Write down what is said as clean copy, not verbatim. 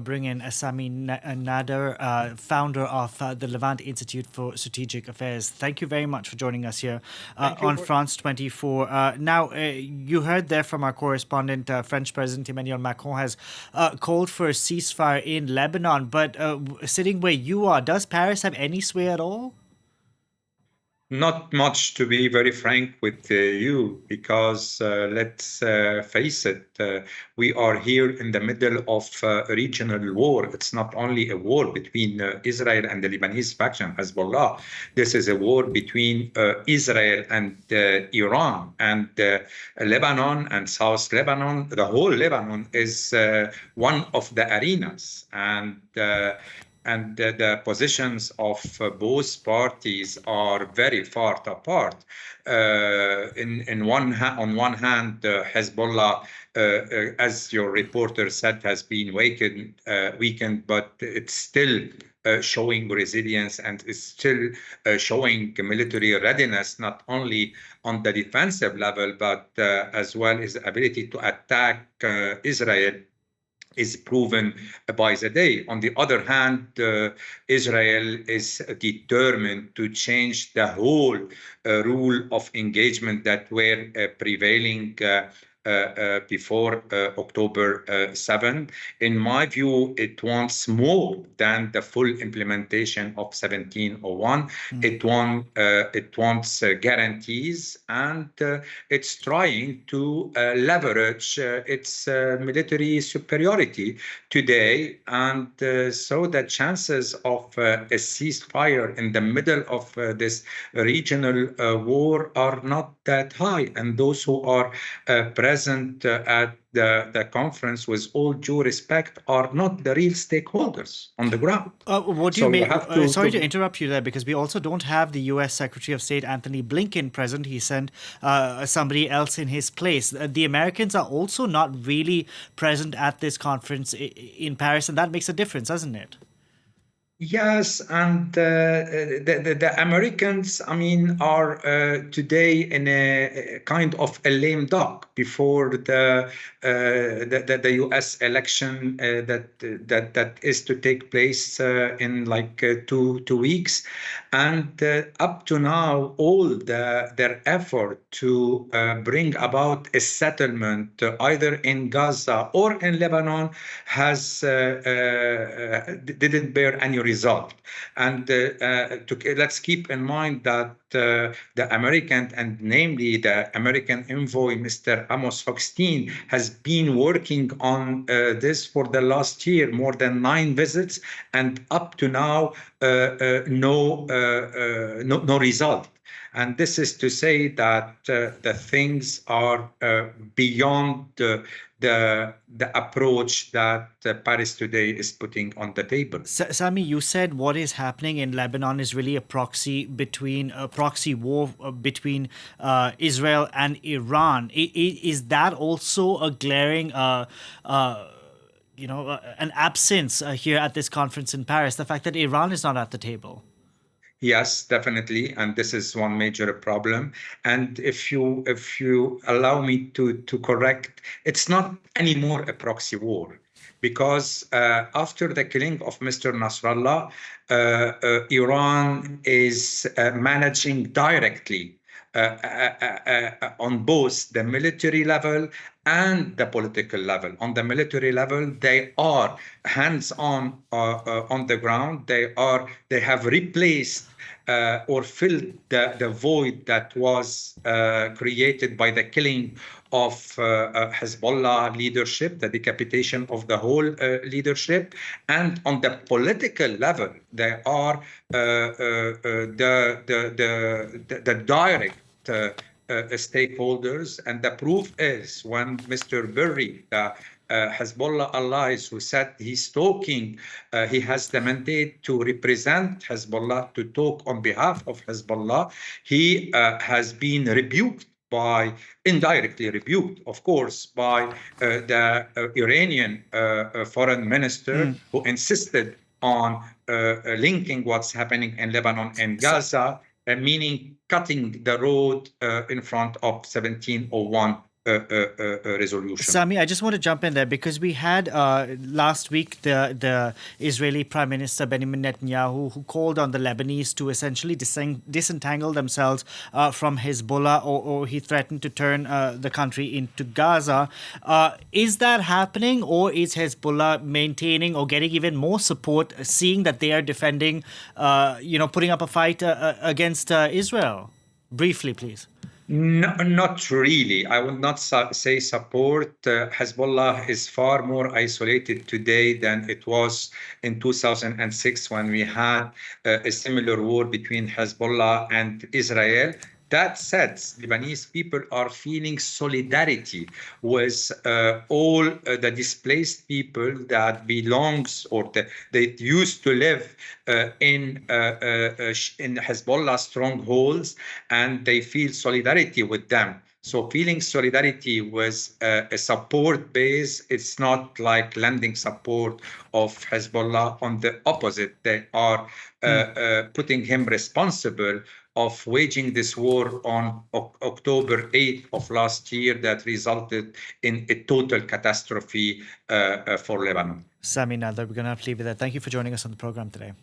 bring in Sami Nader, founder of the Levant Institute for Strategic Affairs. Thank you very much for joining us here on France 24. Now, you heard there from our correspondent, French President Emmanuel Macron has called for a ceasefire in Lebanon. But sitting where you are, does Paris have any sway at all? Not much, to be very frank with you, because let's face it, we are here in the middle of a regional war. It's not only a war between Israel and the Lebanese faction, Hezbollah. This is a war between Israel and Iran, and Lebanon and South Lebanon. The whole Lebanon is one of the arenas, and the positions of both parties are very far apart. On one hand, Hezbollah, as your reporter said, has been weakened, but it's still showing resilience and is still showing military readiness, not only on the defensive level, but as well as the ability to attack Israel is proven by the day. On the other hand, Israel is determined to change the whole rule of engagement that were prevailing before October 7. In my view, it wants more than the full implementation of 1701. It wants guarantees, and it's trying to leverage its military superiority today. And so the chances of a ceasefire in the middle of this regional war are not that high. And those who are present at the conference, with all due respect, are not the real stakeholders on the ground. What do you mean? Sorry to interrupt you there, because we also don't have the U.S. Secretary of State Anthony Blinken present. He sent somebody else in his place. The Americans are also not really present at this conference in Paris, and that makes a difference, doesn't it? Yes, and the Americans, I mean, are today in a kind of a lame duck before the U.S. election that is to take place in like two weeks, and up to now, all their effort to bring about a settlement either in Gaza or in Lebanon has didn't bear any result. And let's keep in mind that the American, and namely the American envoy, Mr. Amos Hochstein, has been working on this for the last year, more than 9 visits, and up to now, no result. And this is to say that the things are beyond the approach that Paris today is putting on the table. Sami, you said what is happening in Lebanon is really a proxy war between Israel and Iran. Is that also a glaring an absence here at this conference in Paris, the fact that Iran is not at the table? Yes, definitely, and this is one major problem. And if you allow me to correct, it's not anymore a proxy war, because after the killing of Mr. Nasrallah, Iran is managing directly on both the military level and the political level. On the military level, they are hands-on on the ground. They have replaced or filled the void that was created by the killing of Hezbollah leadership, the decapitation of the whole leadership. And on the political level, they are the direct stakeholders. And the proof is when Mr. Berri, Hezbollah allies, who said he's talking, he has the mandate to represent Hezbollah, to talk on behalf of Hezbollah. He has been indirectly rebuked, of course, by the Iranian foreign minister, who insisted on linking what's happening in Lebanon and Gaza, meaning cutting the road in front of 1701 resolution. Sami, I just want to jump in there because we had last week the Israeli Prime Minister Benjamin Netanyahu, who called on the Lebanese to essentially disentangle themselves from Hezbollah, or he threatened to turn the country into Gaza. Is that happening, or is Hezbollah maintaining or getting even more support, seeing that they are defending, putting up a fight against Israel? Briefly, please. No, not really. I would not say support. Hezbollah is far more isolated today than it was in 2006 when we had a similar war between Hezbollah and Israel. That said, Lebanese people are feeling solidarity with all the displaced people that belongs or they used to live in Hezbollah strongholds, and they feel solidarity with them. So feeling solidarity with a support base, it's not like lending support of Hezbollah. On the opposite, they are putting him responsible of waging this war on October 8th of last year that resulted in a total catastrophe for Lebanon. Sami Nader, we're going to have to leave it there. Thank you for joining us on the program today.